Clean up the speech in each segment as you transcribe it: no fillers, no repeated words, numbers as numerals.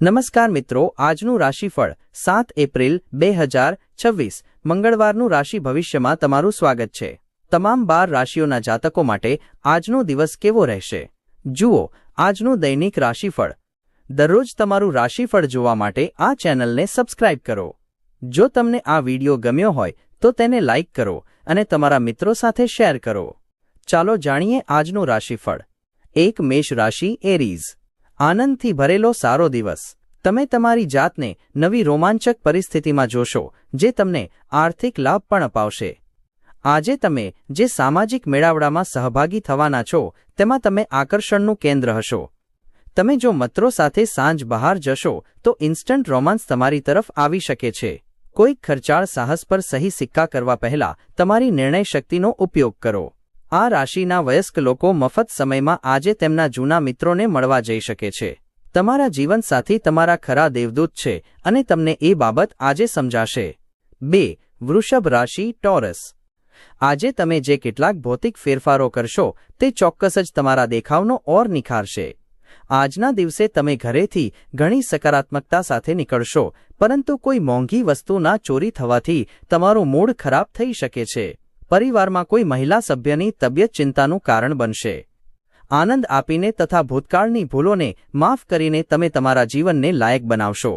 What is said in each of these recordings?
નમસ્કાર મિત્રો, આજનું રાશિફળ 7 એપ્રિલ 2026 મંગળવારનું રાશિ ભવિષ્યમાં તમારું સ્વાગત છે। તમામ 12 રાશિઓના જાતકો માટે આજનો દિવસ કેવો રહેશે? જુઓ આજનું દૈનિક રાશિફળ। દરરોજ તમારું રાશિફળ જોવા માટે આ ચેનલને સબસ્ક્રાઇબ કરો। જો તમને આ વિડિયો ગમ્યો હોય તો તેને લાઇક કરો અને તમારા મિત્રો સાથે શેર કરો। ચાલો જાણીએ આજનું રાશિફળ। 1 મેષ રાશિ એરીઝ। આનંદથી ભરેલો સારો દિવસ। તમે તમારી જાતને નવી રોમાંચક પરિસ્થિતિમાં જોશો જે તમને આર્થિક લાભ પણ અપાવશે। આજે તમે જે સામાજિક મેળાવડામાં સહભાગી થવાના છો તેમાં તમે આકર્ષણનું કેન્દ્ર હશો। તમે જો મિત્રો સાથે સાંજ બહાર જશો તો ઇન્સ્ટન્ટ રોમાન્સ તમારી તરફ આવી શકે છે। કોઈક ખર્ચાળ સાહસ પર સહી સિક્કા કરવા પહેલા તમારી નિર્ણય શક્તિનો ઉપયોગ કરો। આ રાશિના વયસ્ક લોકો મફત સમયમાં આજે તેમના જૂના મિત્રોને મળવા જઈ શકે છે। તમારા જીવનસાથી તમારા ખરા દેવદૂત છે અને તમને એ બાબત આજે સમજાશે। 2 વૃષભ રાશિ ટોરસ। આજે તમે જે કેટલાક ભૌતિક ફેરફારો કરશો તે ચોક્કસ જ તમારા દેખાવનો ઓર નિખારશે। આજના દિવસે તમે ઘરેથી ઘણી સકારાત્મકતા સાથે નીકળશો, પરંતુ કોઈ મોંઘી વસ્તુના ચોરી થવાથી તમારું મૂડ ખરાબ થઈ શકે છે। પરિવારમાં કોઈ મહિલા સભ્યની તબિયત ચિંતાનું કારણ બનશે। આનંદ આપીને તથા ભૂતકાળની ભૂલોને માફ કરીને તમે તમારા જીવનને લાયક બનાવશો।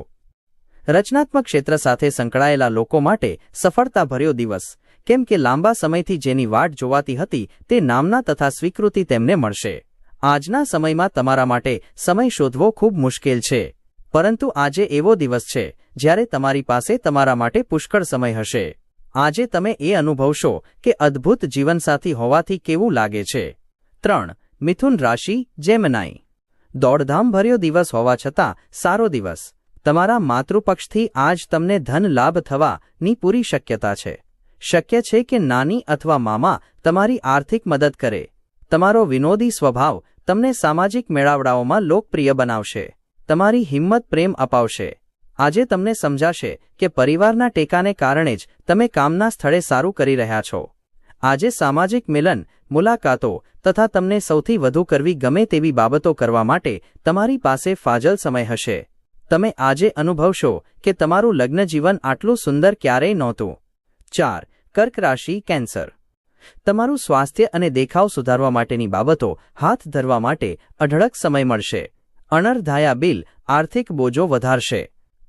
રચનાત્મક ક્ષેત્ર સાથે સંકળાયેલા લોકો માટે સફળતાભર્યો દિવસ, કેમ કે લાંબા સમયથી જેની વાટ જોવાતી હતી તે નામના તથા સ્વીકૃતિ તેમને મળશે। આજના સમયમાં તમારા માટે સમય શોધવો ખૂબ મુશ્કેલ છે, પરંતુ આજે એવો દિવસ છે જ્યારે તમારી પાસે તમારા માટે પુષ્કળ સમય હશે। આજે તમે એ અનુભવશો કે અદ્ભુત જીવનસાથી હોવાથી કેવું લાગે છે। 3 મિથુન રાશિ જેમિનાઈ। દોડધામભર્યો દિવસ હોવા છતાં સારો દિવસ। તમારા માતૃપક્ષથી આજ તમને ધન લાભ થવાની પૂરી શક્યતા છે। શક્ય છે કે નાની અથવા મામા તમારી આર્થિક મદદ કરે। તમારો વિનોદી સ્વભાવ તમને સામાજિક મેળાવડાઓમાં લોકપ્રિય બનાવશે। તમારી હિંમત પ્રેમ અપાવશે। આજે તમને સમજાશે કે પરિવારના ટેકાને કારણે જ તમે કામના સ્થળે સારું કરી રહ્યા છો। આજે સામાજિક મિલન, મુલાકાતો તથા તમને સૌથી વધુ કરવી ગમે તેવી બાબતો કરવા માટે તમારી પાસે ફાજલ સમય હશે। તમે આજે અનુભવશો કે તમારું લગ્ન જીવન આટલું સુંદર ક્યારેય નહોતું। 4 કર્ક રાશિ કેન્સર। તમારું સ્વાસ્થ્ય અને દેખાવ સુધારવા માટેની બાબતો હાથ ધરવા માટે અઢળક સમય મળશે। અણધાર્યા બિલ આર્થિક બોજો વધારશે।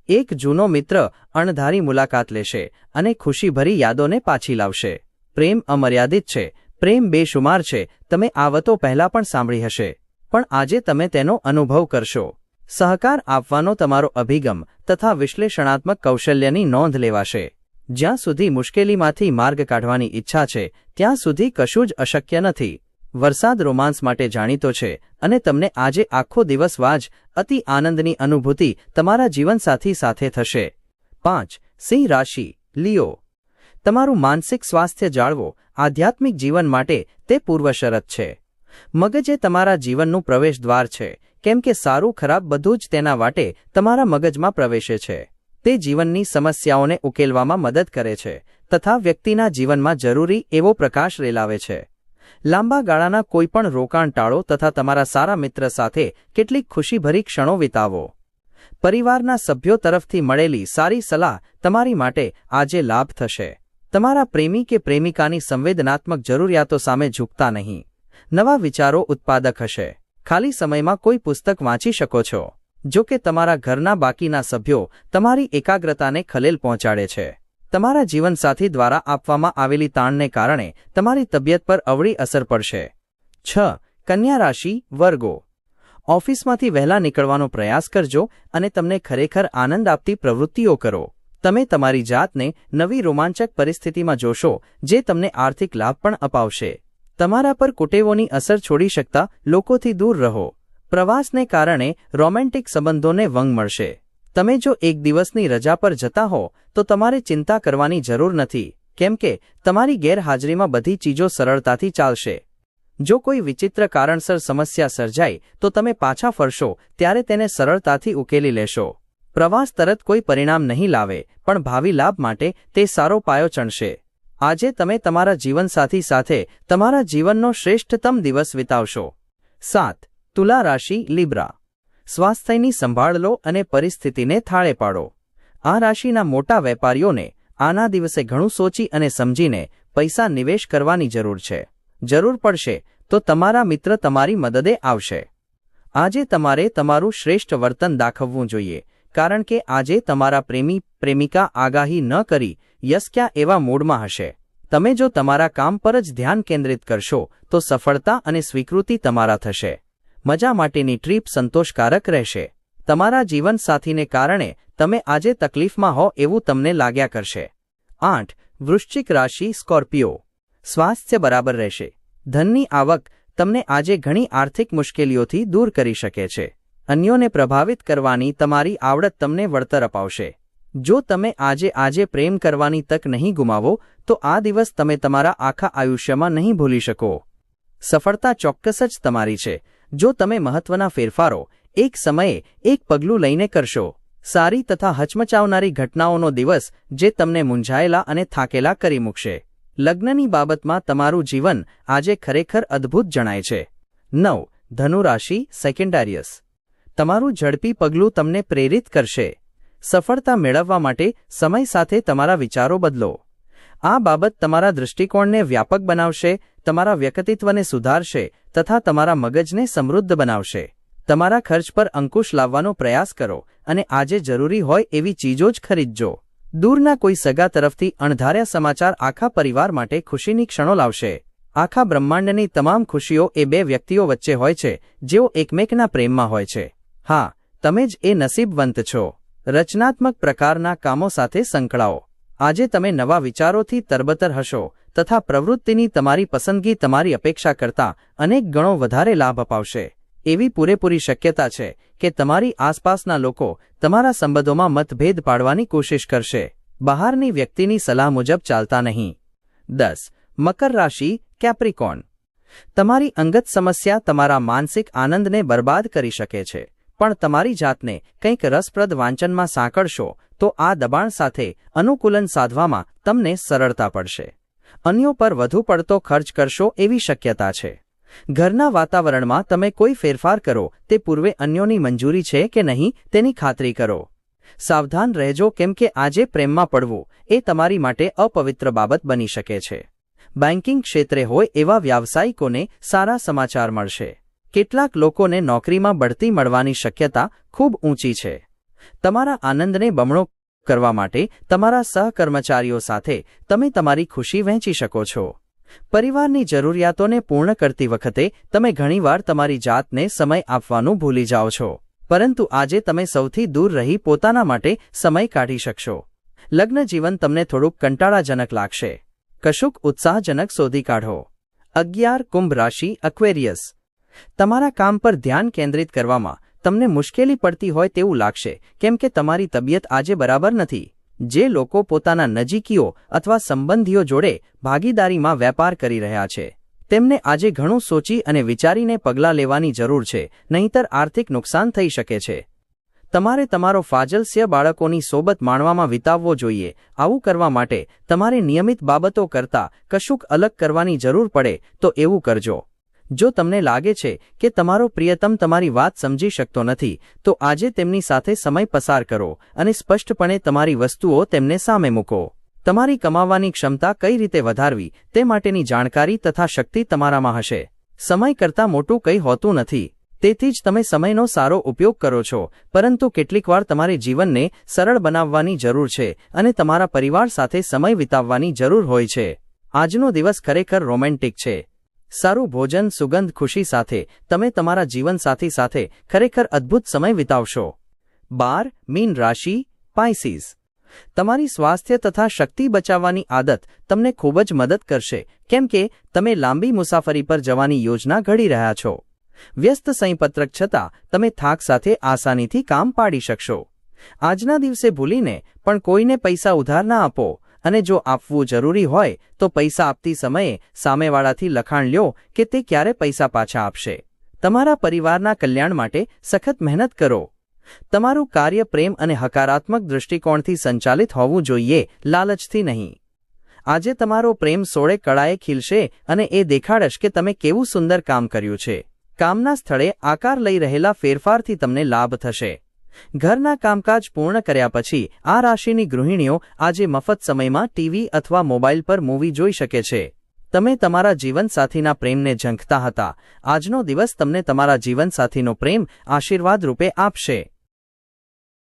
એક જૂનો મિત્ર અણધારી મુલાકાત લેશે અને ખુશીભરી યાદોને પાછી લાવશે। પ્રેમ અમર્યાદિત છે, પ્રેમ બેશુમાર છે, તમે આ વાતો પહેલાં પણ સાંભળી હશે, પણ આજે તમે તેનો અનુભવ કરશો। સહકાર આપવાનો તમારો અભિગમ તથા વિશ્લેષણાત્મક કૌશલ્યની નોંધ લેવાશે। જ્યાં સુધી મુશ્કેલીમાંથી માર્ગ કાઢવાની ઈચ્છા છે ત્યાં સુધી કશું જ અશક્ય નથી। વરસાદ રોમાંસ માટે જાણીતો છે અને તમને આજે આખો દિવસ વાજ અતિ આનંદની અનુભૂતિ તમારા જીવનસાથી સાથે થશે। 5 સિંહ રાશિ લિયો। તમારું માનસિક સ્વાસ્થ્ય જાળવો આધ્યાત્મિક જીવન માટે તે પૂર્વશરત છે। મગજ એ તમારા જીવનનું પ્રવેશદ્વાર છે, કેમ કે સારું ખરાબ બધું જ તેના વાટે તમારા મગજમાં પ્રવેશે છે। તે જીવનની સમસ્યાઓને ઉકેલવામાં મદદ કરે છે તથા વ્યક્તિના જીવનમાં જરૂરી એવો પ્રકાશ રેલાવે છે। લાંબા ગાળાના કોઈપણ રોકાણ ટાળો તથા તમારા સારા મિત્ર સાથે કેટલીક ખુશીભરી ક્ષણો વિતાવો। પરિવારના સભ્યો તરફથી મળેલી સારી સલાહ તમારી માટે આજે લાભ થશે। તમારા પ્રેમી કે પ્રેમિકાની સંવેદનાત્મક જરૂરિયાતો સામે ઝૂકતા નહીં। નવા વિચારો ઉત્પાદક હશે। ખાલી સમયમાં કોઈ પુસ્તક વાંચી શકો છો। જો કે તમારા ઘરના બાકીના સભ્યો તમારી એકાગ્રતાને ખલેલ પહોંચાડે છે। તમારા જીવનસાથી દ્વારા આપવામાં આવેલી તાણને કારણે તમારી તબિયત પર અવળી અસર પડશે। 6 કન્યા રાશિ વર્ગો। ઓફિસમાંથી વહેલા નીકળવાનો પ્રયાસ કરજો અને તમને ખરેખર આનંદ આપતી પ્રવૃત્તિઓ કરો। તમે તમારી જાતને નવી રોમાંચક પરિસ્થિતિમાં જોશો જે તમને આર્થિક લાભ પણ અપાવશે। તમારા પર કુટેવોની અસર છોડી શકતા લોકોથી દૂર રહો। પ્રવાસને કારણે રોમેન્ટિક સંબંધોને વંગ મળશે। તમે જો એક દિવસની રજા પર જતા હો તો તમારે ચિંતા કરવાની જરૂર નથી, કેમ કે તમારી ગેરહાજરીમાં બધી ચીજો સરળતાથી ચાલશે। જો કોઈ વિચિત્ર કારણસર સમસ્યા સર્જાય તો તમે પાછા ફરશો ત્યારે તેને સરળતાથી ઉકેલી લેશો। પ્રવાસ તરત કોઈ પરિણામ નહીં લાવે, પણ ભાવિ લાભ માટે તે સારો પાયો ચણશે। આજે તમે તમારા જીવનસાથી સાથે તમારા જીવનનો શ્રેષ્ઠતમ દિવસ વિતાવશો। 7 તુલા રાશિ લિબ્રા। સ્વાસ્થ્યની સંભાળ લો અને પરિસ્થિતિને થાળે પાડો. આ રાશિના મોટા વેપારીઓને આના દિવસે ઘણું સોચી અને સમજીને પૈસા નિવેશ કરવાની જરૂર છે. જરૂર પડશે તો તમારા મિત્ર તમારી મદદે આવશે. આજે તમારે તમારું શ્રેષ્ઠ વર્તન દાખવવું જોઈએ, કારણ કે આજે તમારા પ્રેમિકા આગાહી ન કરી યસ્ક્યા એવા મૂડમાં હશે. તમે જો તમારા કામ પર જ ધ્યાન કેન્દ્રિત કરશો તો સફળતા અને સ્વીકૃતિ તમારા થશે. મજા માટેની ટ્રીપ સંતોષકારક રહેશે. તમારા જીવનસાથીને કારણે તમે આજે તકલીફમાં હો એવું તમને લાગ્યા કરશે. 8. વૃશ્ચિક રાશિ સ્કોર્પિયો. સ્વાસ્થ્ય બરાબર રહેશે. ધનની આવક તમને આજે ઘણી આર્થિક મુશ્કેલીઓથી દૂર કરી શકે છે. અન્યોને પ્રભાવિત કરવાની તમારી આવડત તમને વળતર અપાવશે. જો તમે આજે પ્રેમ કરવાની તક નહીં ગુમાવો તો આ દિવસ તમે તમારા આખા આયુષ્યમાં નહીં ભૂલી શકો. સફળતા ચોક્કસ જ તમારી છે જો તમે મહત્વના ફેરફારો એક સમયે એક પગલું લઈને કરશો. સારી તથા હચમચાવનારી ઘટનાઓનો દિવસ જે તમને મૂંઝાયેલા અને થાકેલા કરી મૂકશે. લગ્નની બાબતમાં તમારું જીવન આજે ખરેખર અદ્ભુત જણાય છે. 9. ધનુ રાશિ સેકન્ડારિયસ. તમારું ઝડપી પગલું તમને પ્રેરિત કરશે. સફળતા મેળવવા માટે સમય સાથે તમારા વિચારો બદલો. આ બાબત તમારા દૃષ્ટિકોણને વ્યાપક બનાવશે, તમારા વ્યક્તિત્વને સુધારશે તથા તમારા મગજને સમૃદ્ધ બનાવશે. તમારા ખર્ચ પર અંકુશ લાવવાનો પ્રયાસ કરો અને આજે જરૂરી હોય એવી ચીજો જ ખરીદજો. દૂરના કોઈ સગા તરફથી અણધાર્યા સમાચાર આખા પરિવાર માટે ખુશીની ક્ષણો લાવશે. આખા બ્રહ્માંડની તમામ ખુશીઓ એ બે વ્યક્તિઓ વચ્ચે હોય છે જેઓ એકમેકના પ્રેમમાં હોય છે. હા, તમે જ એ નસીબવંત છો. રચનાત્મક પ્રકારના કામો સાથે સંકળાઓ. આજે તમે નવા વિચારોથી તરબતર હશો તથા પ્રવૃત્તિની તમારી પસંદગી તમારી અપેક્ષા કરતાં અનેક ગણો વધારે લાભ અપાવશે. એવી પૂરેપૂરી શક્યતા છે કે તમારી આસપાસના લોકો તમારા સંબંધોમાં મતભેદ પાડવાની કોશિશ કરશે. બહારની વ્યક્તિની સલાહ મુજબ ચાલતા નહીં. 10. મકર રાશિ કેપ્રિકોર્ન. તમારી અંગત સમસ્યા તમારા માનસિક આનંદને બરબાદ કરી શકે છે, પણ તમારી જાતને કંઈક રસપ્રદ વાંચનમાં સાંકળશો તો આ દબાણ સાથે અનુકૂલન સાધવામાં તમને સરળતા પડશે. અન્યો પર વધુ પડતો ખર્ચ કરશો એવી શક્યતા છે. ઘરના વાતાવરણમાં તમે કોઈ ફેરફાર કરો તે પૂર્વે અન્યોની મંજૂરી છે કે નહીં તેની ખાતરી કરો. સાવધાન રહેજો કેમ કે આજે પ્રેમમાં પડવું એ તમારી માટે અપવિત્ર બાબત બની શકે છે. બેન્કિંગ ક્ષેત્રે હોય એવા વ્યાવસાયિકોને સારા સમાચાર મળશે. કેટલાક લોકોને નોકરીમાં બઢતી મળવાની શક્યતા ખૂબ ઊંચી છે. તમારા આનંદને બમણો કરવા માટે તમારા સહકર્મચારીઓ સાથે તમે તમારી ખુશી વહેંચી શકો છો. પરિવારની જરૂરિયાતોને પૂર્ણ કરતી વખતે તમે ઘણીવાર તમારી જાતને સમય આપવાનું ભૂલી જાઓ છો, પરંતુ આજે તમે સૌથી દૂર રહી પોતાના માટે સમય કાઢી શકશો. લગ્ન જીવન તમને થોડુંક કંટાળાજનક લાગશે. કશુંક ઉત્સાહજનક શોધી કાઢો. 11. કુંભ રાશિ અક્વેરિયસ. તમારા કામ પર ધ્યાન કેન્દ્રિત કરવામાં તમને મુશ્કેલી પડતી હોય તેવું લાગશે કેમ કે તમારી તબિયત આજે બરાબર નથી. જે લોકો પોતાના નજીકીઓ અથવા સંબંધીઓ જોડે ભાગીદારીમાં વેપાર કરી રહ્યા છે તેમને આજે ઘણું સોચી અને વિચારીને પગલાં લેવાની જરૂર છે, નહીંતર આર્થિક નુકસાન થઈ શકે છે. તમારે તમારો ફાજલસ્ય બાળકોની સોબત માણવામાં વિતાવવો જોઈએ. આવું કરવા માટે તમારે નિયમિત બાબતો કરતાં કશુંક અલગ કરવાની જરૂર પડે તો એવું કરજો. જો તમને લાગે છે કે તમારો પ્રિયતમ તમારી વાત સમજી શકતો નથી તો આજે તેમની સાથે સમય પસાર કરો અને સ્પષ્ટપણે તમારી વસ્તુઓ તેમને સામે મૂકો. તમારી કમાવાની ક્ષમતા કઈ રીતે વધારવી તે માટેની જાણકારી તથા શક્તિ તમારામાં હશે. સમય કરતાં મોટું કંઈ હોતું નથી, તેથી જ તમે સમયનો સારો ઉપયોગ કરો છો, પરંતુ કેટલીકવાર તમારે જીવનને સરળ બનાવવાની જરૂર છે અને તમારા પરિવાર સાથે સમય વિતાવવાની જરૂર હોય છે. આજનો દિવસ ખરેખર રોમેન્ટિક છે. સારું ભોજન, સુગંધ, ખુશી સાથે તમે તમારા જીવનસાથી સાથે ખરેખર અદ્ભુત સમય વિતાવશો. 12. મીન રાશિ પાઇસીસ. તમારી સ્વાસ્થ્ય તથા શક્તિ બચાવવાની આદત તમને ખૂબ જ મદદ કરશે કેમ કે તમે લાંબી મુસાફરી પર જવાની યોજના ઘડી રહ્યા છો. વ્યસ્ત સમયપત્રક છતાં તમે થાક સાથે આસાનીથી કામ પાડી શકશો. આજના દિવસે ભૂલીને પણ કોઈને પૈસા ઉધાર ના આપો અને જો આપવું જરૂરી હોય તો પૈસા આપતી સમયે સામેવાળાથી લખાણ લ્યો કે તે ક્યારે પૈસા પાછા આપશે. તમારા પરિવારના કલ્યાણ માટે સખત મહેનત કરો. તમારું કાર્ય પ્રેમ અને હકારાત્મક દૃષ્ટિકોણથી સંચાલિત હોવું જોઈએ, લાલચથી નહીં. આજે તમારો પ્રેમ સોળે કળાએ ખીલશે અને એ દેખાડશ કે તમે કેવું સુંદર કામ કર્યું છે. કામના સ્થળે આકાર લઈ રહેલા ફેરફારથી તમને લાભ થશે. ઘરના કામકાજ પૂર્ણ કર્યા પછી આ રાશિની ગૃહિણીઓ આજે મફત સમયમાં ટીવી અથવા મોબાઈલ પર મૂવી જોઈ શકે છે. તમે તમારા જીવનસાથીના પ્રેમને ઝંખતા હતા. આજનો દિવસ તમને તમારા જીવનસાથીનો પ્રેમ આશીર્વાદ રૂપે આપશે.